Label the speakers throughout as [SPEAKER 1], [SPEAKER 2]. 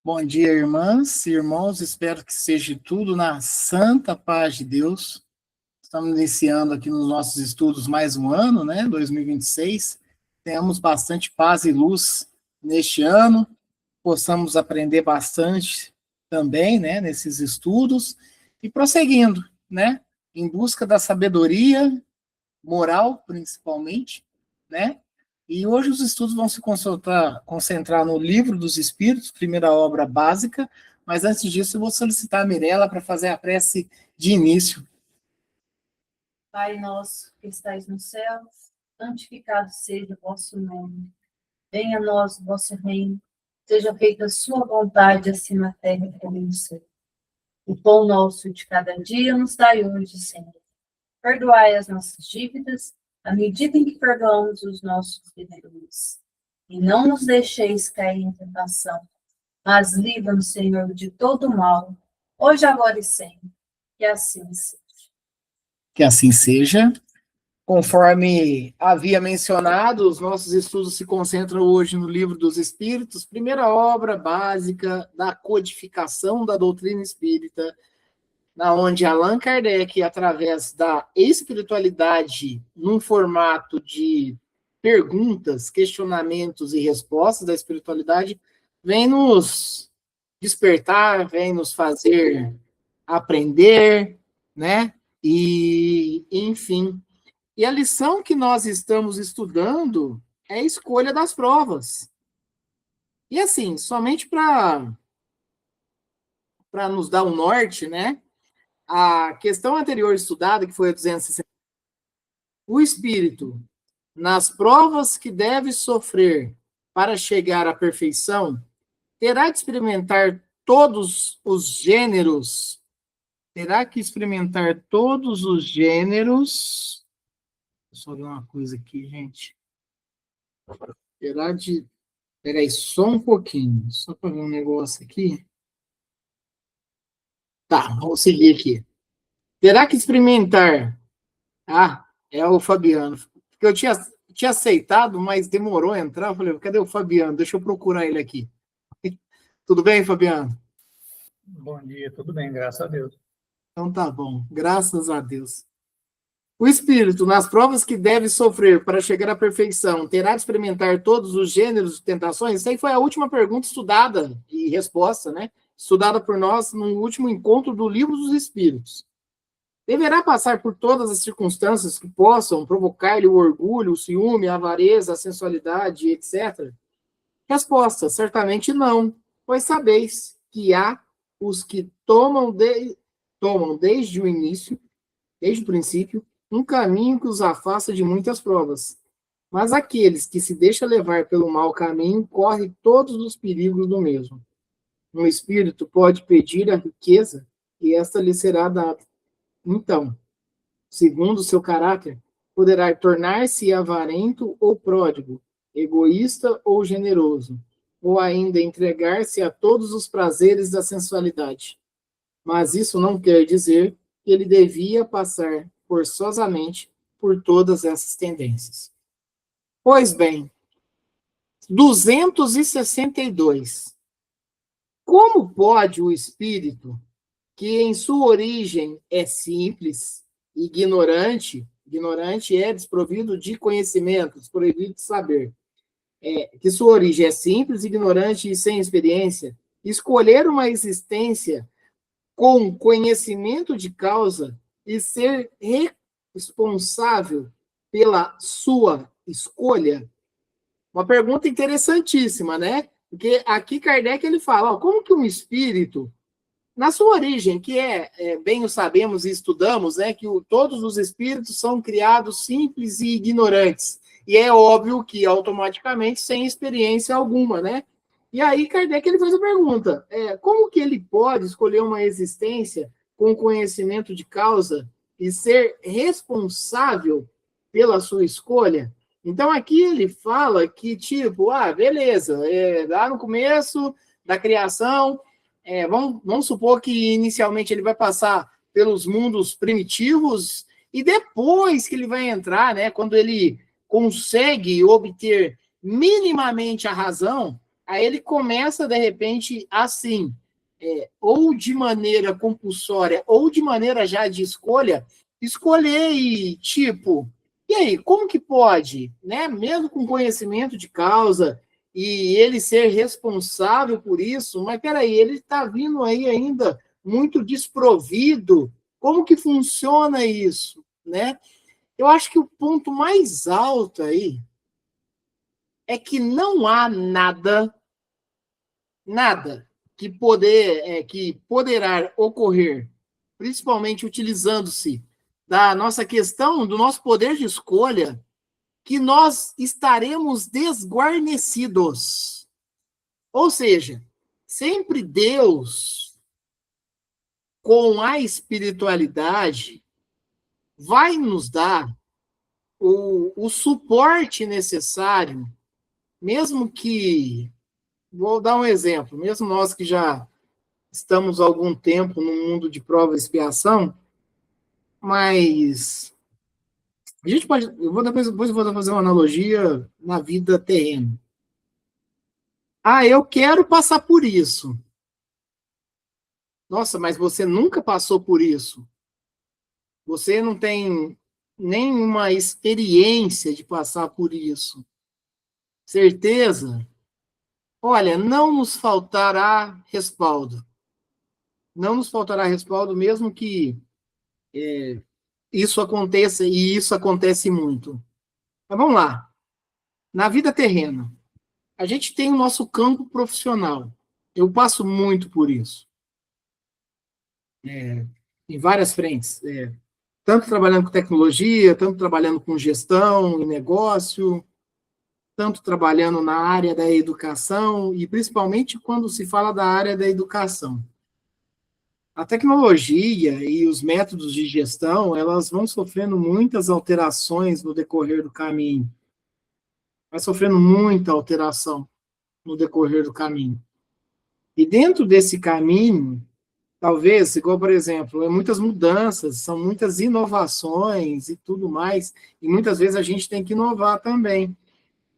[SPEAKER 1] Bom dia, irmãs e irmãos. Espero que seja tudo na santa paz de Deus. Estamos iniciando aqui nos nossos estudos mais um ano, né? 2026. Tenhamos bastante paz e luz neste ano. Possamos aprender bastante também, né? Nesses estudos e prosseguindo, né? Em busca da sabedoria moral, principalmente, né? E hoje os estudos vão se concentrar no Livro dos Espíritos, primeira obra básica, mas antes disso eu vou solicitar a Mirella para fazer a prece de início.
[SPEAKER 2] Pai nosso que estais no céu, santificado seja o vosso nome. Venha a nós o vosso reino, seja feita a sua vontade, assim na terra como no céu. O pão nosso de cada dia nos dai hoje, Senhor. Perdoai as nossas dívidas, à medida em que perdoamos os nossos devedores. E não nos deixeis cair em tentação, mas livra-nos, Senhor, de todo mal, hoje, agora e sempre. Que assim seja.
[SPEAKER 1] Que assim seja. Conforme havia mencionado, os nossos estudos se concentram hoje no Livro dos Espíritos, primeira obra básica da codificação da doutrina espírita, na onde Allan Kardec, através da espiritualidade, num formato de perguntas, questionamentos e respostas da espiritualidade, vem nos despertar, vem nos fazer aprender, né? E, enfim. E a lição que nós estamos estudando é a escolha das provas. E assim, somente para nos dar um norte, né? A questão anterior estudada, que foi a 260, o espírito, nas provas que deve sofrer para chegar à perfeição, terá de experimentar todos os gêneros, terá que experimentar todos os gêneros. Deixa eu só ver uma coisa aqui, gente. Terá de. Peraí, só um pouquinho, só para ver um negócio aqui. Tá, vamos seguir aqui. Terá que experimentar. Ah, é o Fabiano. Porque eu tinha aceitado, mas demorou a entrar. Eu falei, cadê o Fabiano? Deixa eu procurar ele aqui. Tudo bem, Fabiano?
[SPEAKER 3] Bom dia, tudo bem, graças a Deus.
[SPEAKER 1] Então tá bom, graças a Deus. O espírito, nas provas que deve sofrer para chegar à perfeição, terá de experimentar todos os gêneros de tentações? Essa aí foi a última pergunta estudada e resposta, né? Estudada por nós no último encontro do Livro dos Espíritos. Deverá passar por todas as circunstâncias que possam provocar-lhe o orgulho, o ciúme, a avareza, a sensualidade, etc.? Resposta: certamente não, pois sabeis que há os que tomam desde o início, desde o princípio, um caminho que os afasta de muitas provas. Mas aqueles que se deixam levar pelo mau caminho correm todos os perigos do mesmo. Um espírito pode pedir a riqueza e esta lhe será dada. Então, segundo o seu caráter, poderá tornar-se avarento ou pródigo, egoísta ou generoso, ou ainda entregar-se a todos os prazeres da sensualidade. Mas isso não quer dizer que ele devia passar forçosamente por todas essas tendências. Pois bem, 262. Como pode o espírito, que em sua origem é simples, ignorante é desprovido de conhecimento, desprovido de saber, que sua origem é simples, ignorante e sem experiência, escolher uma existência com conhecimento de causa e ser responsável pela sua escolha? Uma pergunta interessantíssima, né? Porque aqui Kardec ele fala, ó, como que um espírito, na sua origem, que bem o sabemos e estudamos, né, que todos os espíritos são criados simples e ignorantes. E é óbvio que automaticamente sem experiência alguma, né? E aí Kardec ele faz a pergunta, como que ele pode escolher uma existência com conhecimento de causa e ser responsável pela sua escolha? Então aqui ele fala que, tipo, beleza, lá no começo da criação, vamos supor que inicialmente ele vai passar pelos mundos primitivos e depois que ele vai entrar, né, quando ele consegue obter minimamente a razão, Aí ele começa, de repente, assim, ou de maneira compulsória, ou de maneira já de escolha, escolher e, tipo, e aí, como que pode, né? Mesmo com conhecimento de causa, e ele ser responsável por isso, mas peraí, ele está vindo aí ainda muito desprovido. Como que funciona isso, né? Eu acho que o ponto mais alto aí é que não há nada que poderá ocorrer, principalmente utilizando-se da nossa questão, do nosso poder de escolha, que nós estaremos desguarnecidos. Ou seja, sempre Deus, com a espiritualidade, vai nos dar o suporte necessário, mesmo que, vou dar um exemplo, mesmo nós que já estamos há algum tempo no mundo de prova e expiação, mas a gente pode, depois eu vou fazer uma analogia na vida terrena. Ah, eu quero passar por isso. Nossa, mas você nunca passou por isso. Você não tem nenhuma experiência de passar por isso. Certeza? Olha, não nos faltará respaldo. Não nos faltará respaldo, mesmo que isso aconteça, e isso acontece muito. Mas vamos lá. Na vida terrena, a gente tem o nosso campo profissional. Eu passo muito por isso. Em várias frentes. Tanto trabalhando com tecnologia, tanto trabalhando com gestão e negócio, tanto trabalhando na área da educação, e principalmente quando se fala da área da educação. A tecnologia e os métodos de gestão, elas vão sofrendo muitas alterações no decorrer do caminho. Vai sofrendo muita alteração no decorrer do caminho. E dentro desse caminho, talvez, igual, por exemplo, muitas mudanças, são muitas inovações e tudo mais, e muitas vezes a gente tem que inovar também.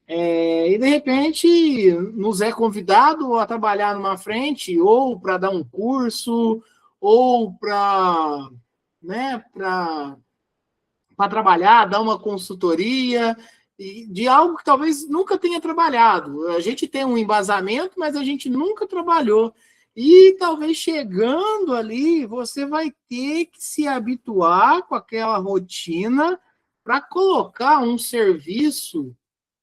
[SPEAKER 1] E, de repente, nos é convidado a trabalhar numa frente, ou para dar um curso, ou para, né, para trabalhar, dar uma consultoria, de algo que talvez nunca tenha trabalhado. A gente tem um embasamento, mas a gente nunca trabalhou. E talvez chegando ali, você vai ter que se habituar com aquela rotina para colocar um serviço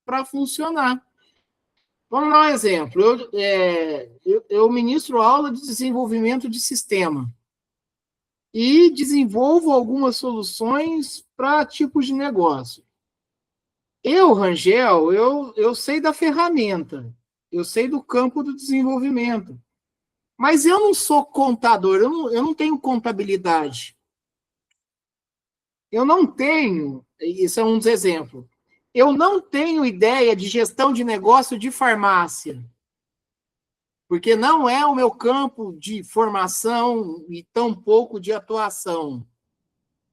[SPEAKER 1] para funcionar. Vamos dar um exemplo. Eu ministro aula de desenvolvimento de sistema e desenvolvo algumas soluções para tipos de negócio. Rangel, eu sei da ferramenta, eu sei do campo do desenvolvimento, mas eu não sou contador, eu não tenho contabilidade. Eu não tenho, isso é um dos exemplos, eu não tenho ideia de gestão de negócio de farmácia, porque não é o meu campo de formação e tampouco de atuação.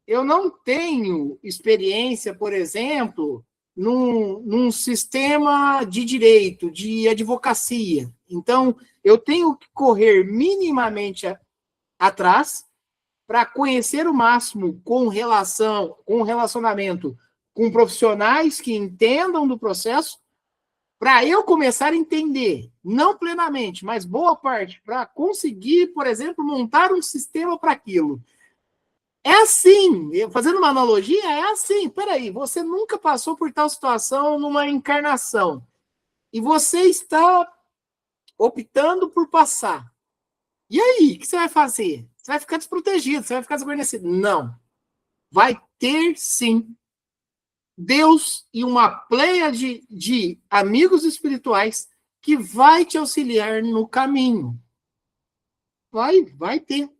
[SPEAKER 1] Eu não tenho experiência, por exemplo, num sistema de direito, de advocacia. Então, eu tenho que correr minimamente atrás para conhecer o máximo com relacionamento com profissionais que entendam do processo, para eu começar a entender, não plenamente, mas boa parte, para conseguir, por exemplo, montar um sistema para aquilo. É assim, fazendo uma analogia, é assim, peraí, você nunca passou por tal situação numa encarnação, e você está optando por passar. E aí, o que você vai fazer? Você vai ficar desprotegido, você vai ficar desguarnecido. Não. Vai ter, sim, Deus e uma pleia de amigos espirituais que vai te auxiliar no caminho. Vai ter.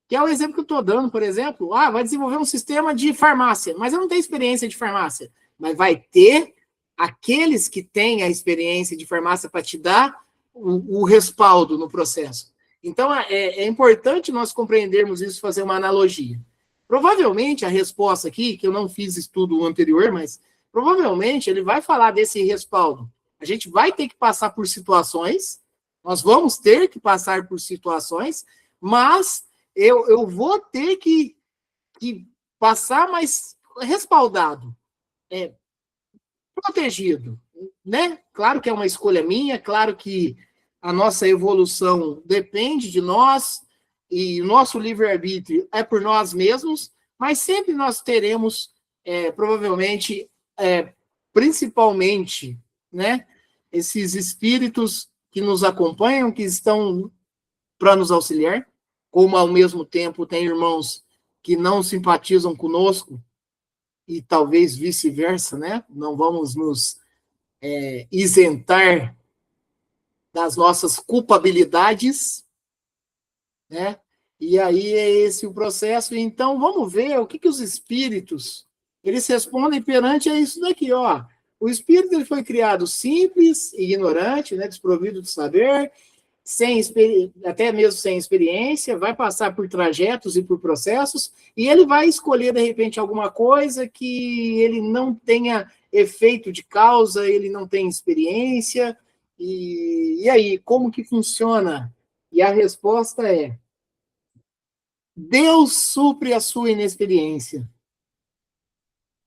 [SPEAKER 1] Que é o exemplo que eu estou dando, por exemplo. Vai desenvolver um sistema de farmácia, mas eu não tenho experiência de farmácia. Mas vai ter aqueles que têm a experiência de farmácia para te dar o respaldo no processo. Então, é importante nós compreendermos isso, fazer uma analogia. Provavelmente, a resposta aqui, que eu não fiz estudo anterior, mas provavelmente ele vai falar desse respaldo. A gente vai ter que passar por situações, nós vamos ter que passar por situações, mas eu vou ter que passar, mas respaldado, protegido, né? Claro que é uma escolha minha, claro que a nossa evolução depende de nós, e o nosso livre-arbítrio é por nós mesmos, mas sempre nós teremos, provavelmente, principalmente, né, esses espíritos que nos acompanham, que estão para nos auxiliar, como ao mesmo tempo tem irmãos que não simpatizam conosco, e talvez vice-versa, né? Não vamos nos isentar das nossas culpabilidades, né? E aí é esse o processo. Então, vamos ver o que os espíritos, eles respondem perante a isso daqui, ó. O espírito ele foi criado simples, ignorante, né, desprovido de saber, até mesmo sem experiência, vai passar por trajetos e por processos, e ele vai escolher, de repente, alguma coisa que ele não tenha efeito de causa, ele não tem experiência, e aí, como que funciona? E a resposta é: Deus supre a sua inexperiência,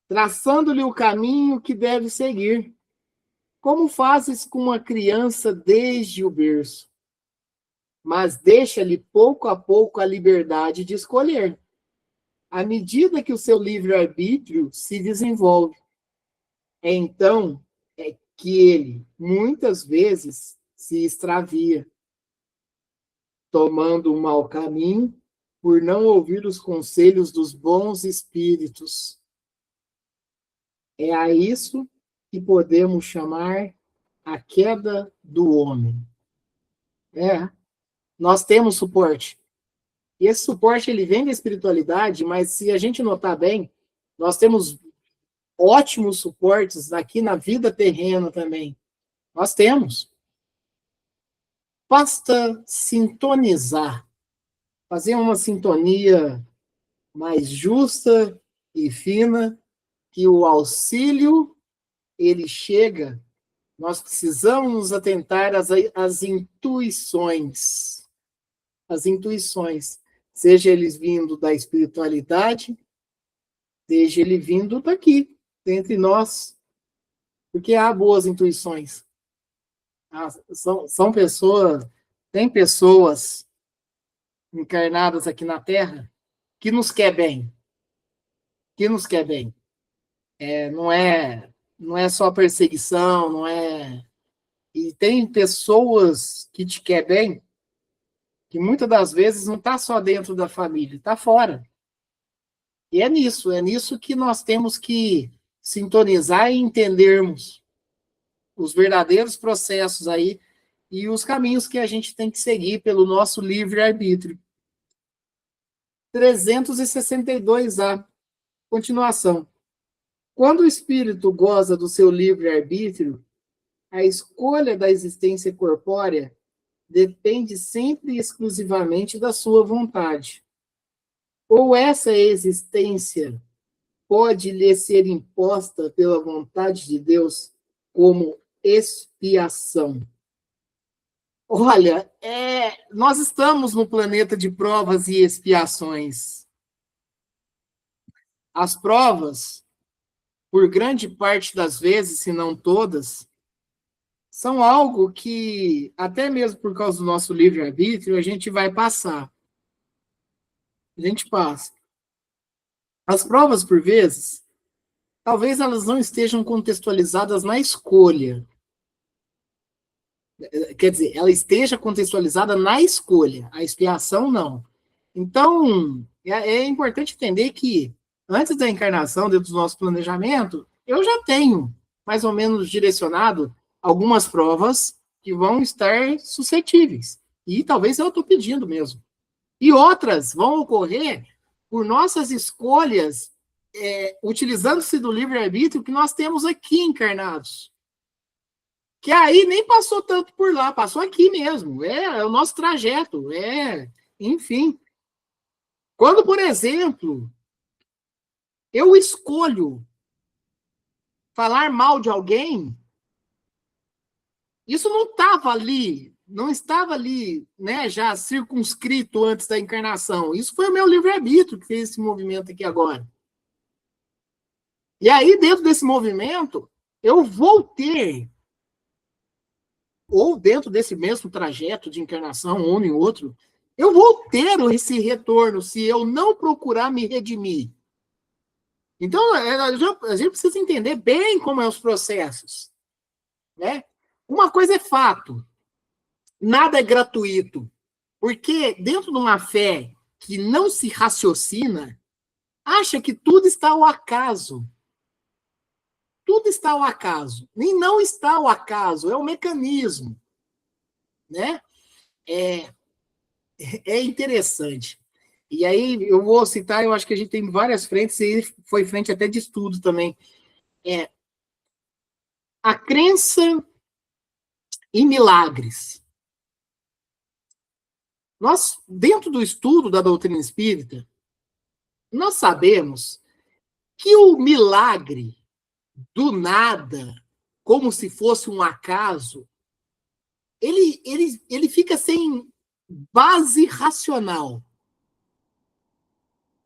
[SPEAKER 1] traçando-lhe o caminho que deve seguir, como fazes com uma criança desde o berço, mas deixa-lhe pouco a pouco a liberdade de escolher, à medida que o seu livre-arbítrio se desenvolve. Então é que ele, muitas vezes, se extravia, tomando um mau caminho por não ouvir os conselhos dos bons espíritos. É a isso que podemos chamar a queda do homem. Nós temos suporte. E esse suporte ele vem da espiritualidade, mas se a gente notar bem, nós temos ótimos suportes aqui na vida terrena também. Nós temos. Basta sintonizar, fazer uma sintonia mais justa e fina, que o auxílio ele chega. Nós precisamos nos atentar às intuições. As intuições, seja eles vindo da espiritualidade, seja ele vindo daqui, entre nós, porque há boas intuições. São pessoas, tem pessoas encarnadas aqui na Terra que nos quer bem, que nos quer bem. Não é só perseguição, não é. E tem pessoas que te quer bem, que muitas das vezes não está só dentro da família, está fora. E é nisso que nós temos que sintonizar e entendermos os verdadeiros processos aí e os caminhos que a gente tem que seguir pelo nosso livre-arbítrio. 362A, continuação. Quando o espírito goza do seu livre-arbítrio, a escolha da existência corpórea depende sempre e exclusivamente da sua vontade. Ou essa existência pode lhe ser imposta pela vontade de Deus como expiação. Olha, nós estamos no planeta de provas e expiações. As provas, por grande parte das vezes, se não todas, são algo que, até mesmo por causa do nosso livre-arbítrio, a gente vai passar. A gente passa. As provas, por vezes, talvez elas não estejam contextualizadas na escolha. Quer dizer, ela esteja contextualizada na escolha, a expiação não. Então, é importante entender que, antes da encarnação, dentro do nosso planejamento, eu já tenho, mais ou menos, direcionado algumas provas que vão estar suscetíveis. E talvez eu estou pedindo mesmo. E outras vão ocorrer por nossas escolhas, utilizando-se do livre-arbítrio que nós temos aqui encarnados. Que aí nem passou tanto por lá, passou aqui mesmo. É o nosso trajeto. Enfim. Quando, por exemplo, eu escolho falar mal de alguém, Isso não estava ali, não estava ali, né, já circunscrito antes da encarnação. Isso foi o meu livre-arbítrio que fez esse movimento aqui agora. E aí, dentro desse movimento, eu vou ter, ou dentro desse mesmo trajeto de encarnação, um em outro, eu vou ter esse retorno se eu não procurar me redimir. Então, a gente precisa entender bem como são os processos, né? Uma coisa é fato, nada é gratuito, porque dentro de uma fé que não se raciocina, acha que tudo está ao acaso. Tudo está ao acaso. Nem não está ao acaso, é um mecanismo, né? É interessante. E aí eu vou citar, eu acho que a gente tem várias frentes, e foi frente até de estudo também. A crença em milagres. Nós, dentro do estudo da doutrina espírita, nós sabemos que o milagre do nada, como se fosse um acaso, ele fica sem base racional.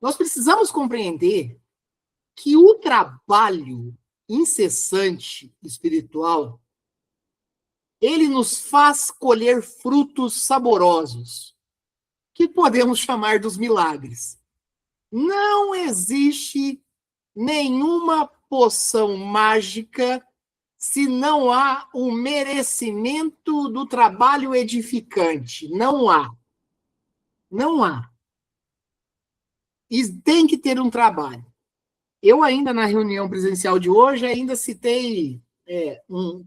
[SPEAKER 1] Nós precisamos compreender que o trabalho incessante espiritual, ele nos faz colher frutos saborosos, que podemos chamar dos milagres. Não existe nenhuma poção mágica se não há o merecimento do trabalho edificante. Não há. Não há. E tem que ter um trabalho. Eu ainda, na reunião presencial de hoje, ainda citei,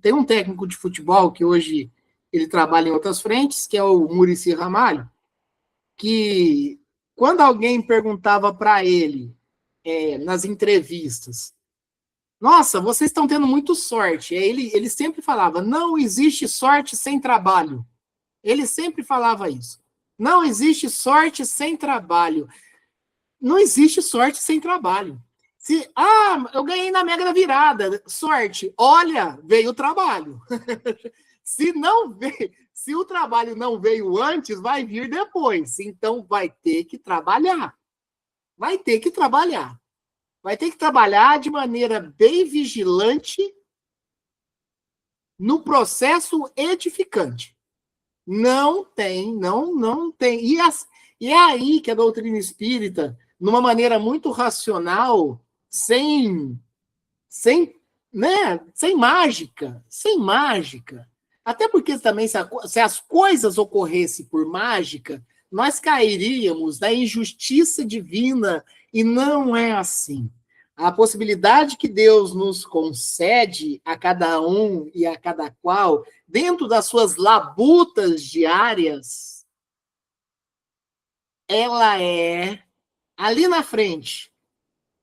[SPEAKER 1] tem um técnico de futebol que hoje ele trabalha em outras frentes, que é o Muricy Ramalho, que quando alguém perguntava para ele, nas entrevistas, nossa, vocês estão tendo muito sorte. Ele sempre falava, não existe sorte sem trabalho. Ele sempre falava isso. Não existe sorte sem trabalho. Não existe sorte sem trabalho. Eu ganhei na Mega da Virada, sorte. Olha, veio o trabalho. Se o trabalho não veio antes, vai vir depois. Então, vai ter que trabalhar. Vai ter que trabalhar. Vai ter que trabalhar de maneira bem vigilante no processo edificante. Não tem. E é aí que a doutrina espírita, numa maneira muito racional, sem mágica. Até porque também, se as coisas ocorressem por mágica, nós cairíamos da injustiça divina, e não é assim. A possibilidade que Deus nos concede a cada um e a cada qual, dentro das suas labutas diárias, ela é ali na frente.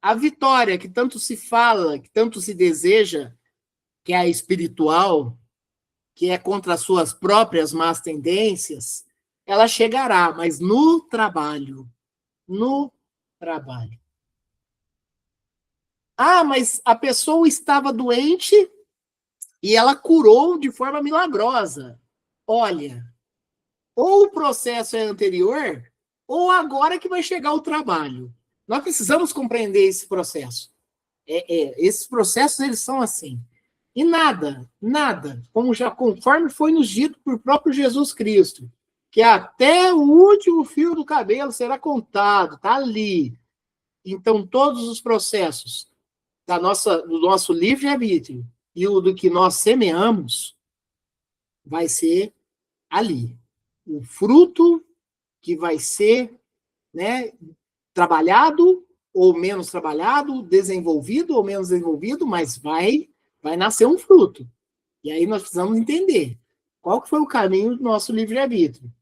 [SPEAKER 1] A vitória que tanto se fala, que tanto se deseja, que é a espiritual, que é contra as suas próprias más tendências, ela chegará, mas no trabalho. No trabalho. Mas a pessoa estava doente e ela curou de forma milagrosa. Olha, ou o processo é anterior, ou agora que vai chegar o trabalho. Nós precisamos compreender esse processo. Esses processos, eles são assim. E nada, conforme foi nos dito por próprio Jesus Cristo, que até o último fio do cabelo será contado, está ali. Então, todos os processos do nosso livre-arbítrio e o do que nós semeamos vai ser ali. O fruto que vai ser, né, trabalhado ou menos trabalhado, desenvolvido ou menos desenvolvido, mas vai nascer um fruto. E aí nós precisamos entender qual que foi o caminho do nosso livre-arbítrio.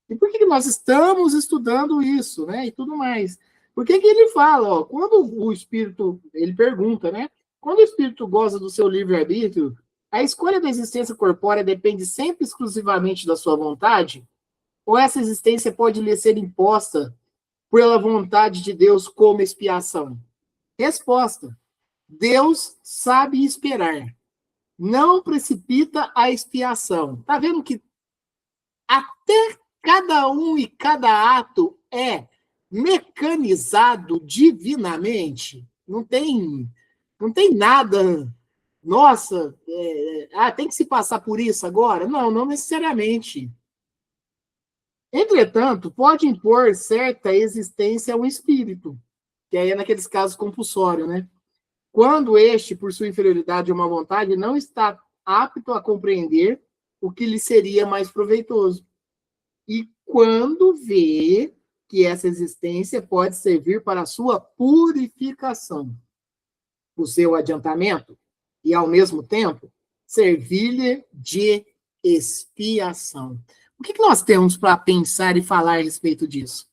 [SPEAKER 1] E por que nós estamos estudando isso, né? E tudo mais. Por que ele fala, quando o espírito, ele pergunta, né? Quando o espírito goza do seu livre-arbítrio, a escolha da existência corpórea depende sempre exclusivamente da sua vontade? Ou essa existência pode lhe ser imposta pela vontade de Deus como expiação? Resposta: Deus sabe esperar. não precipita a expiação. Está vendo que até cada um e cada ato é mecanizado divinamente? Não tem nada. Nossa, tem que se passar por isso agora? Não, não necessariamente. Entretanto, pode impor certa existência ao espírito, que aí é naqueles casos compulsórios, né? Quando este, por sua inferioridade ou má vontade, não está apto a compreender o que lhe seria mais proveitoso. E quando vê que essa existência pode servir para a sua purificação, o seu adiantamento, e, ao mesmo tempo, servir-lhe de expiação. O que nós temos para pensar e falar a respeito disso?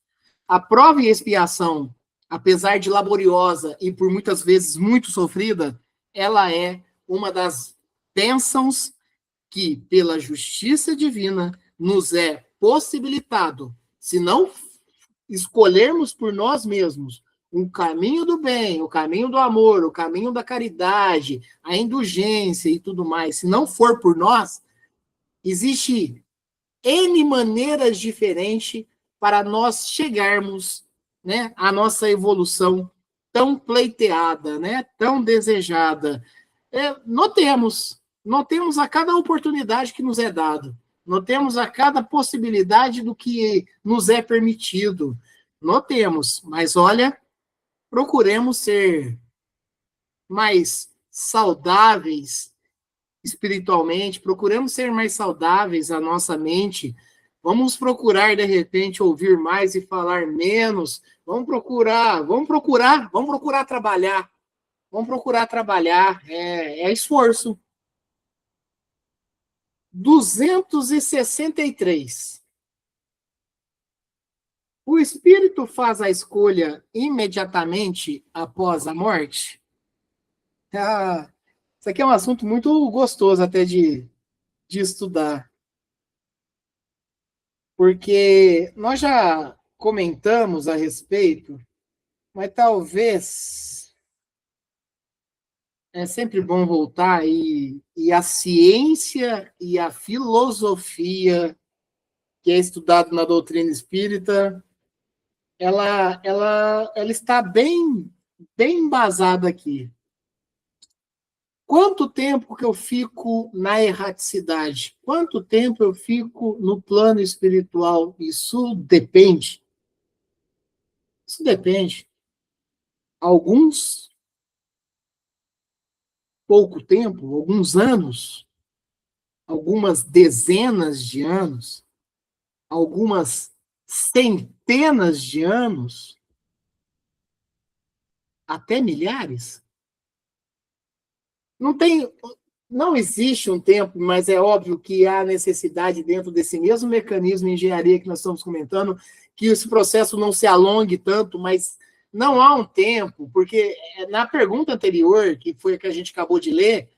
[SPEAKER 1] A prova e expiação, apesar de laboriosa e por muitas vezes muito sofrida, ela é uma das bênçãos que, pela justiça divina, nos é possibilitado, se não escolhermos por nós mesmos o caminho do bem, o caminho do amor, o caminho da caridade, a indulgência e tudo mais, se não for por nós, existe N maneiras diferentes para nós chegarmos, né, à nossa evolução tão pleiteada, né, tão desejada. Notemos a cada oportunidade que nos é dado, notemos a cada possibilidade do que nos é permitido, notemos, mas olha, procuremos ser mais saudáveis espiritualmente, procuramos ser mais saudáveis a nossa mente, vamos procurar, de repente, ouvir mais e falar menos, vamos procurar trabalhar, é esforço. 263. O espírito faz a escolha imediatamente após a morte? Isso aqui é um assunto muito gostoso até de estudar. Porque nós já comentamos a respeito, mas talvez é sempre bom voltar e a ciência e a filosofia que é estudado na doutrina espírita, ela está bem embasada aqui. Quanto tempo que eu fico na erraticidade? Quanto tempo eu fico no plano espiritual? Isso depende. Alguns, pouco tempo, alguns anos, algumas dezenas de anos, algumas centenas de anos, até milhares. Não existe um tempo, mas é óbvio que há necessidade dentro desse mesmo mecanismo de engenharia que nós estamos comentando, que esse processo não se alongue tanto, mas não há um tempo, porque na pergunta anterior, que foi a que a gente acabou de ler,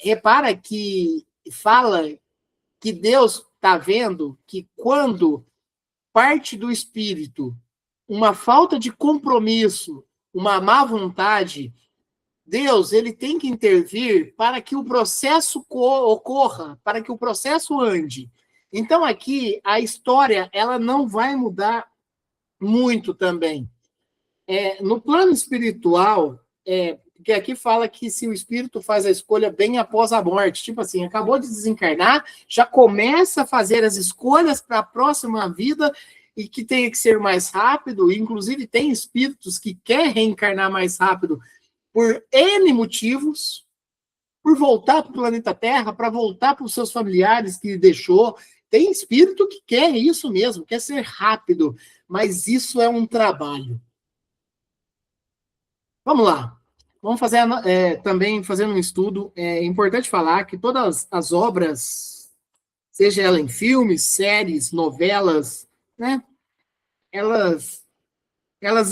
[SPEAKER 1] repara que fala que Deus está vendo que quando parte do espírito uma falta de compromisso, uma má vontade, Deus ele tem que intervir para que o processo ocorra, para que o processo ande. Então, aqui, a história ela não vai mudar muito também. No plano espiritual, porque aqui fala que se o espírito faz a escolha bem após a morte, tipo assim, acabou de desencarnar, já começa a fazer as escolhas para a próxima vida e que tem que ser mais rápido, inclusive tem espíritos que querem reencarnar mais rápido por N motivos, por voltar para o planeta Terra, para voltar para os seus familiares que deixou. Tem espírito que quer isso mesmo, quer ser rápido, mas isso é um trabalho. Vamos lá. Vamos fazer também fazendo um estudo. É importante falar que todas as obras, seja ela em filmes, séries, novelas, né, elas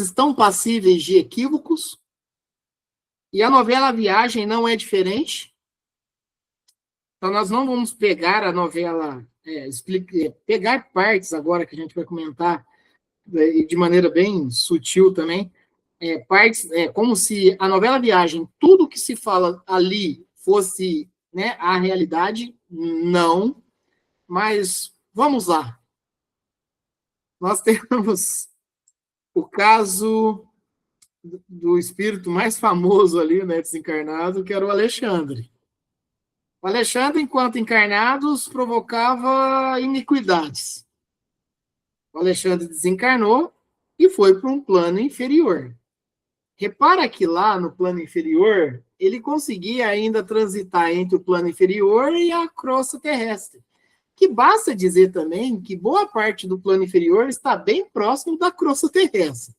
[SPEAKER 1] estão passíveis de equívocos. E a novela Viagem não é diferente. Então, nós não vamos pegar a novela, pegar partes agora que a gente vai comentar, de maneira bem sutil também, partes, como se a novela Viagem, tudo que se fala ali fosse, né, a realidade, não. Mas vamos lá. Nós temos o caso do espírito mais famoso ali, né, desencarnado, que era o Alexandre. O Alexandre, enquanto encarnados, provocava iniquidades. O Alexandre desencarnou e foi para um plano inferior. Repara que lá no plano inferior, ele conseguia ainda transitar entre o plano inferior e a crosta terrestre. Que basta dizer também que boa parte do plano inferior está bem próximo da crosta terrestre.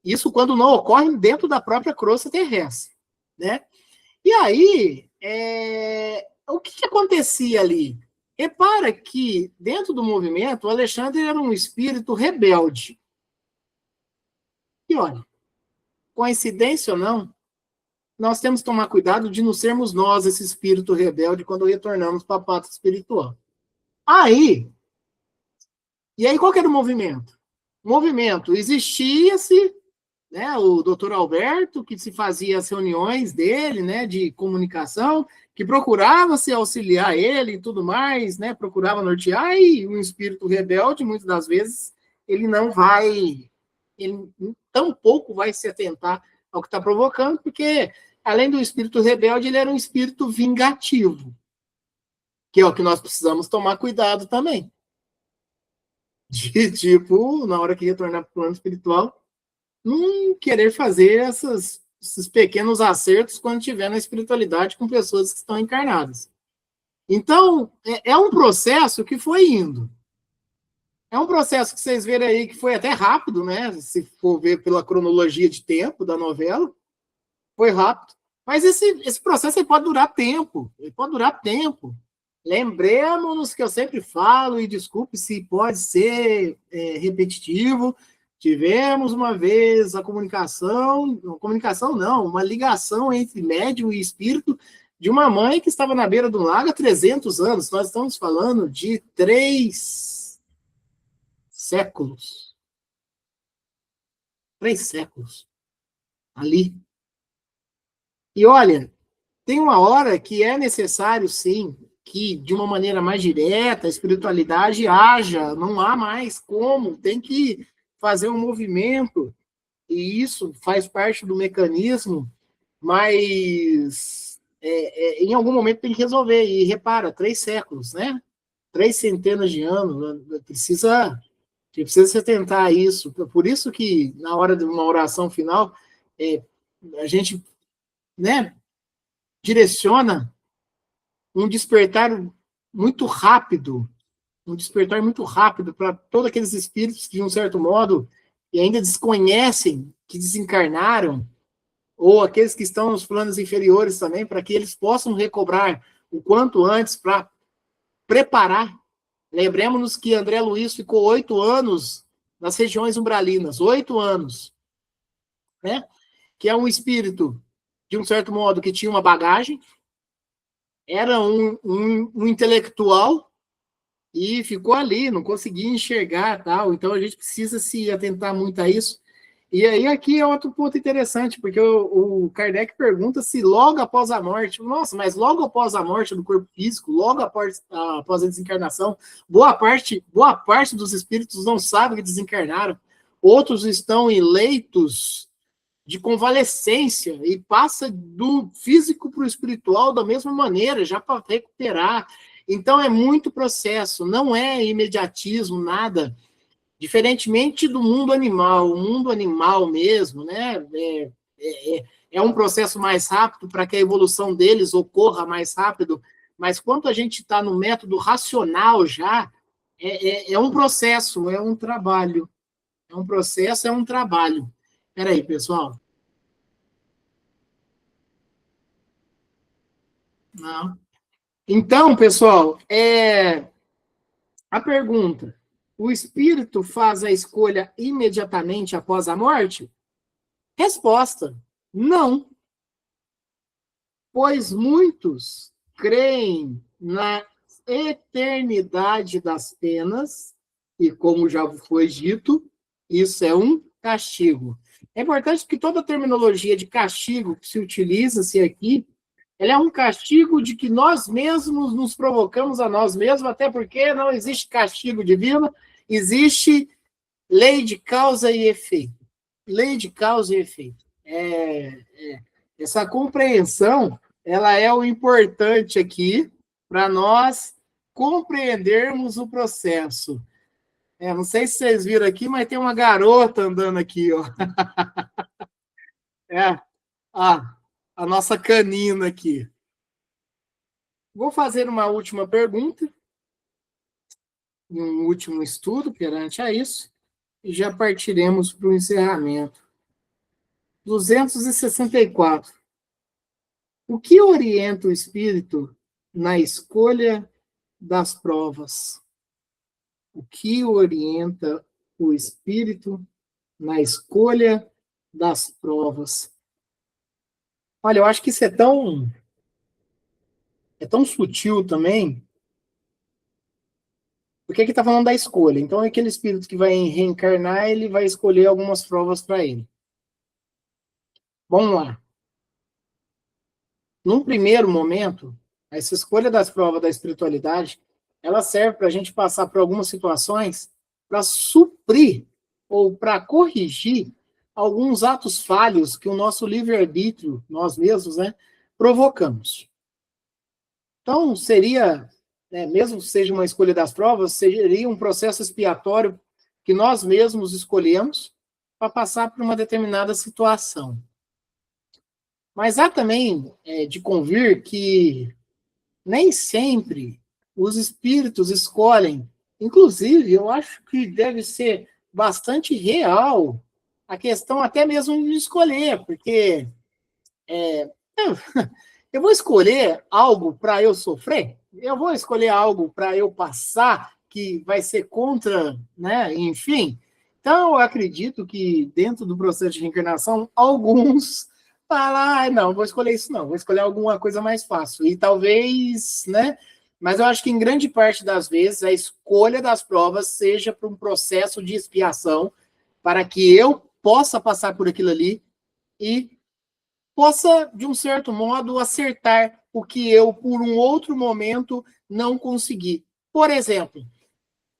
[SPEAKER 1] Isso quando não ocorre dentro da própria crosta terrestre, né? E aí, o que acontecia ali? Repara que, dentro do movimento, o Alexandre era um espírito rebelde. E olha, coincidência ou não, nós temos que tomar cuidado de não sermos nós esse espírito rebelde quando retornamos para a pátria espiritual. E aí qual que era o movimento? O movimento existia-se, né, o doutor Alberto, que se fazia as reuniões dele, né, de comunicação, que procurava se auxiliar ele e tudo mais, né, procurava nortear, e um espírito rebelde, muitas das vezes, ele tampouco vai se atentar ao que está provocando, porque, além do espírito rebelde, ele era um espírito vingativo, que é o que nós precisamos tomar cuidado também. De, tipo, na hora que retornar para o plano espiritual, não querer fazer esses pequenos acertos quando estiver na espiritualidade com pessoas que estão encarnadas. Então, é um processo que foi indo. É um processo que vocês verem aí que foi até rápido, né? Se for ver pela cronologia de tempo da novela, foi rápido. Mas esse processo ele pode durar tempo. Ele pode durar tempo. Lembremos que eu sempre falo, e desculpe se pode ser repetitivo, tivemos uma vez uma ligação entre médium e espírito de uma mãe que estava na beira do lago há 300 anos. Nós estamos falando de 3 séculos. 3 séculos. Ali. E olha, tem uma hora que é necessário, sim, que de uma maneira mais direta a espiritualidade haja, não há mais como, tem que fazer um movimento, e isso faz parte do mecanismo, mas em algum momento tem que resolver, e repara, 3 séculos, né? 3 centenas de anos, precisa se atentar a isso, por isso que na hora de uma oração final, a gente, né, direciona um despertar muito rápido para todos aqueles espíritos que, de um certo modo, e ainda desconhecem que desencarnaram, ou aqueles que estão nos planos inferiores também, para que eles possam recobrar o quanto antes para preparar. Lembremos-nos que André Luiz ficou 8 anos nas regiões umbralinas, 8 anos, né? Que é um espírito, de um certo modo, que tinha uma bagagem, era um intelectual e ficou ali, não conseguia enxergar tal. Então a gente precisa se atentar muito a isso. E aí aqui é outro ponto interessante, porque o Kardec pergunta se logo após a morte, nossa, mas logo após a morte do corpo físico, logo após a desencarnação, boa parte dos espíritos não sabem que desencarnaram, outros estão em leitos de convalescência e passa do físico para o espiritual da mesma maneira, já para recuperar. Então é muito processo, não é imediatismo, nada. Diferentemente do mundo animal, o mundo animal mesmo, né? É um processo mais rápido para que a evolução deles ocorra mais rápido, mas quando a gente está no método racional já, é um processo, é um trabalho. É um processo, é um trabalho. Espera aí, pessoal. Não. Então, pessoal, a pergunta: o espírito faz a escolha imediatamente após a morte? Resposta: não. Pois muitos creem na eternidade das penas, e como já foi dito, isso é um castigo. É importante que toda a terminologia de castigo que se utiliza-se aqui, Ela é um castigo de que nós mesmos nos provocamos a nós mesmos, até porque não existe castigo divino, existe lei de causa e efeito. Lei de causa e efeito. Essa compreensão, ela é o importante aqui para nós compreendermos o processo. Não sei se vocês viram aqui, mas tem uma garota andando aqui, ó. A nossa canina aqui. Vou fazer uma última pergunta, um último estudo perante a isso, e já partiremos para o encerramento. 264. O que orienta o espírito na escolha das provas? O que orienta o espírito na escolha das provas? Olha, eu acho que isso é tão sutil também, porque aqui está falando da escolha. Então, é aquele espírito que vai reencarnar, ele vai escolher algumas provas para ele. Vamos lá. Num primeiro momento, essa escolha das provas da espiritualidade, ela serve para a gente passar por algumas situações para suprir ou para corrigir alguns atos falhos que o nosso livre-arbítrio, nós mesmos, provocamos. Então, seria, mesmo que seja uma escolha das provas, seria um processo expiatório que nós mesmos escolhemos para passar por uma determinada situação. Mas há também de convir que nem sempre os espíritos escolhem. Inclusive, eu acho que deve ser bastante real a questão até mesmo de escolher, porque eu vou escolher algo para eu sofrer? Eu vou escolher algo para eu passar que vai ser contra, enfim. Então, eu acredito que dentro do processo de reencarnação, alguns falam, não, vou escolher isso não, vou escolher alguma coisa mais fácil. E talvez, mas eu acho que em grande parte das vezes a escolha das provas seja para um processo de expiação, para que eu possa passar por aquilo ali e possa, de um certo modo, acertar o que eu, por um outro momento, não consegui. Por exemplo,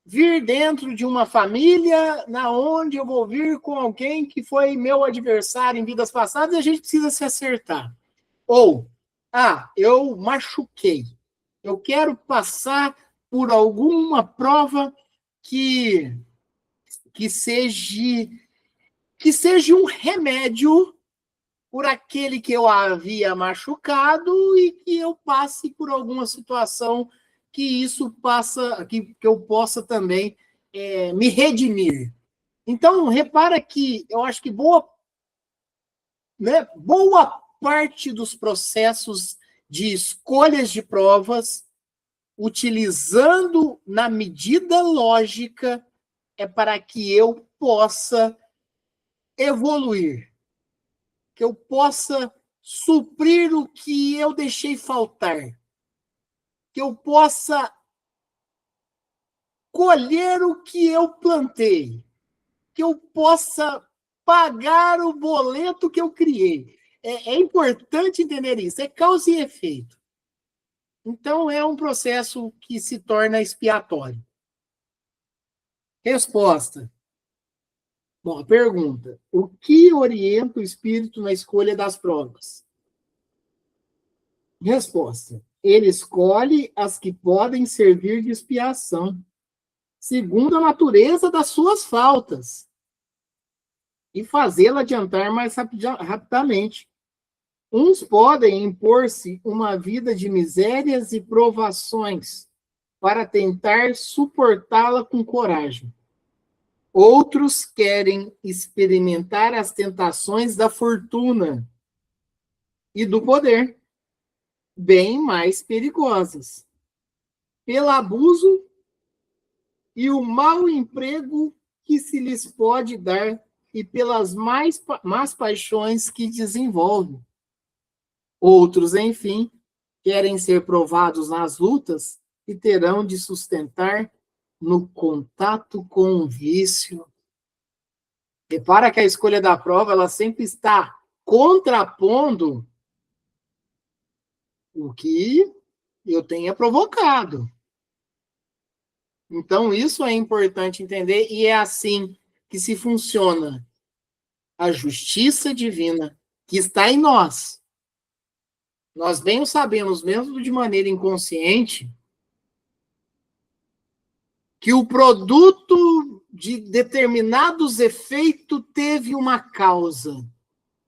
[SPEAKER 1] vir dentro de uma família na onde eu vou vir com alguém que foi meu adversário em vidas passadas e a gente precisa se acertar. Ou, eu machuquei. Eu quero passar por alguma prova que seja um remédio por aquele que eu havia machucado e que eu passe por alguma situação que isso passa, que eu possa também me redimir. Então, repara que eu acho que boa parte dos processos de escolhas de provas, utilizando na medida lógica, é para que eu possa evoluir, que eu possa suprir o que eu deixei faltar, que eu possa colher o que eu plantei, que eu possa pagar o boleto que eu criei. É importante entender isso, é causa e efeito. Então, é um processo que se torna expiatório. Resposta. Bom, a pergunta. O que orienta o espírito na escolha das provas? Resposta. Ele escolhe as que podem servir de expiação, segundo a natureza das suas faltas, e fazê-la adiantar mais rapidamente. Uns podem impor-se uma vida de misérias e provações para tentar suportá-la com coragem. Outros querem experimentar as tentações da fortuna e do poder, bem mais perigosas, pelo abuso e o mau emprego que se lhes pode dar e pelas más paixões que desenvolvem. Outros, enfim, querem ser provados nas lutas e terão de sustentar no contato com o vício. Repara que a escolha da prova, ela sempre está contrapondo o que eu tenha provocado. Então, isso é importante entender, e é assim que se funciona a justiça divina que está em nós. Nós bem o sabemos, mesmo de maneira inconsciente, que o produto de determinados efeitos teve uma causa.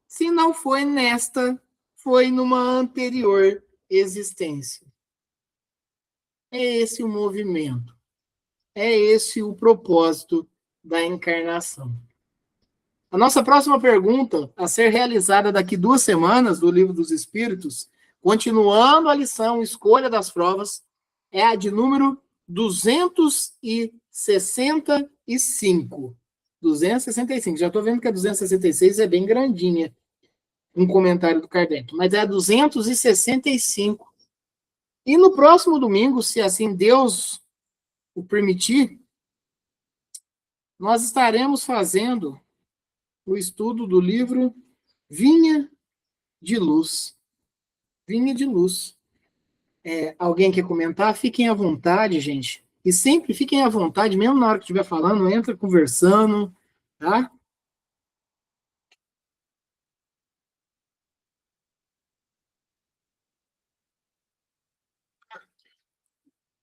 [SPEAKER 1] Se não foi nesta, foi numa anterior existência. É esse o movimento. É esse o propósito da encarnação. A nossa próxima pergunta, a ser realizada daqui 2 semanas, do Livro dos Espíritos, continuando a lição Escolha das Provas, é a de número 265. 265. Já estou vendo que a 266 é bem grandinha, um comentário do Kardec, mas é a 265. E no próximo domingo, se assim Deus o permitir, nós estaremos fazendo o estudo do livro Vinha de Luz. Vinha de Luz. Alguém quer comentar? Fiquem à vontade, gente. E sempre fiquem à vontade, mesmo na hora que estiver falando, entra conversando, tá?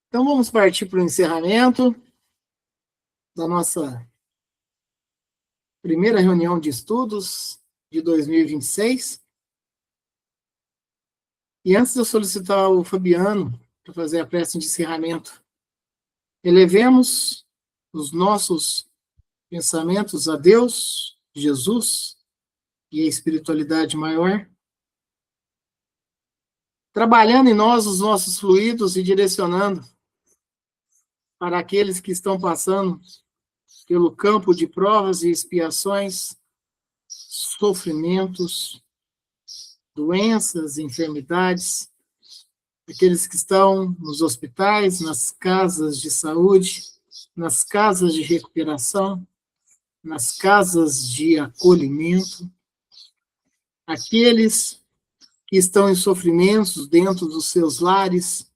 [SPEAKER 1] Então vamos partir para o encerramento da nossa primeira reunião de estudos de 2026. E antes de eu solicitar o Fabiano para fazer a prece de encerramento, elevemos os nossos pensamentos a Deus, Jesus e a espiritualidade maior, trabalhando em nós os nossos fluidos e direcionando para aqueles que estão passando pelo campo de provas e expiações, sofrimentos, doenças, enfermidades, aqueles que estão nos hospitais, nas casas de saúde, nas casas de recuperação, nas casas de acolhimento, aqueles que estão em sofrimentos dentro dos seus lares,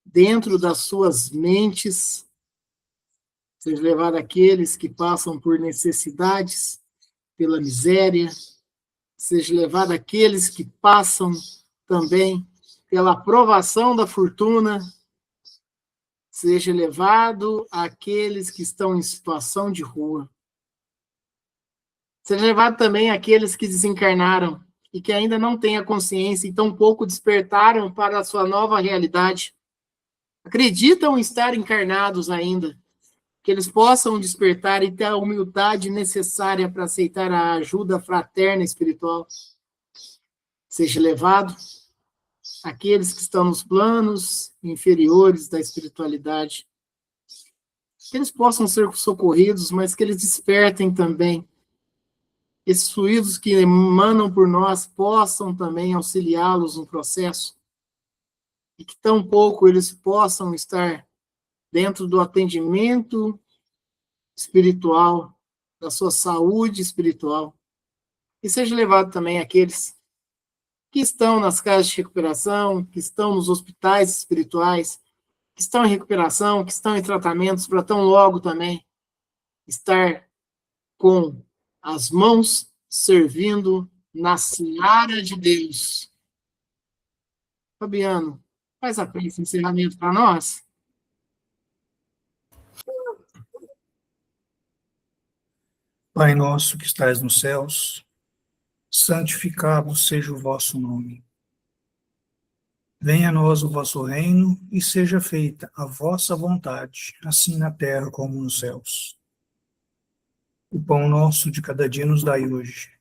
[SPEAKER 1] dentro das suas mentes, seja levado àqueles que passam por necessidades, pela miséria, seja levado àqueles que passam também pela provação da fortuna, seja levado àqueles que estão em situação de rua, seja levado também àqueles que desencarnaram e que ainda não têm a consciência e tampouco despertaram para a sua nova realidade, acreditam estar encarnados ainda, que eles possam despertar e ter a humildade necessária para aceitar a ajuda fraterna espiritual. Seja levado àqueles que estão nos planos inferiores da espiritualidade, que eles possam ser socorridos, mas que eles despertem também. Esses fluidos que emanam por nós possam também auxiliá-los no processo, e que tão pouco eles possam estar dentro do atendimento espiritual, da sua saúde espiritual, e seja levado também àqueles que estão nas casas de recuperação, que estão nos hospitais espirituais, que estão em recuperação, que estão em tratamentos, para tão logo também estar com as mãos servindo na seara de Deus. Fabiano, faz a prece de encerramento para nós.
[SPEAKER 3] Pai nosso que estais nos céus, santificado seja o vosso nome. Venha a nós o vosso reino e seja feita a vossa vontade, assim na terra como nos céus. O pão nosso de cada dia nos dai hoje.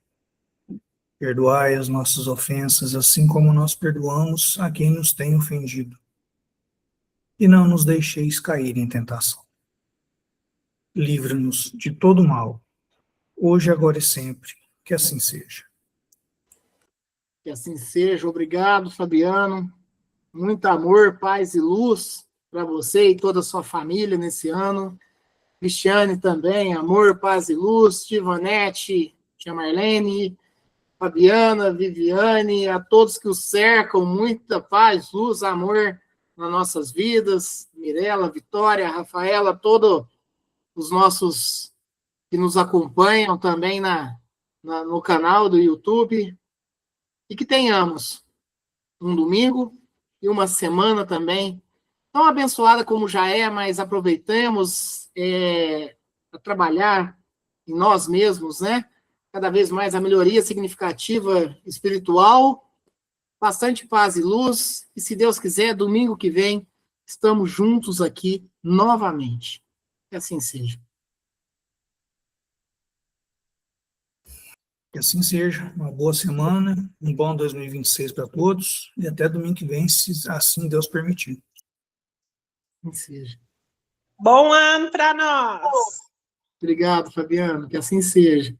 [SPEAKER 3] Perdoai as nossas ofensas, assim como nós perdoamos a quem nos tem ofendido. E não nos deixeis cair em tentação. Livra-nos de todo mal, hoje, agora e sempre, que assim seja.
[SPEAKER 1] Que assim seja. Obrigado, Fabiano. Muito amor, paz e luz para você e toda a sua família nesse ano. Cristiane também, amor, paz e luz. Tivanete, tia Marlene, Fabiana, Viviane, a todos que o cercam, muita paz, luz, amor nas nossas vidas, Mirela, Vitória, Rafaela, todos os nossos que nos acompanham também no canal do YouTube, e que tenhamos um domingo e uma semana também, tão abençoada como já é, mas aproveitemos a trabalhar em nós mesmos, né? Cada vez mais a melhoria significativa espiritual, bastante paz e luz, e se Deus quiser, domingo que vem, estamos juntos aqui novamente. Que assim seja.
[SPEAKER 3] Que assim seja. Uma boa semana, um bom 2026 para todos e até domingo que vem, se assim Deus permitir.
[SPEAKER 1] Que assim seja.
[SPEAKER 4] Bom ano para nós!
[SPEAKER 1] Obrigado, Fabiano. Que assim seja.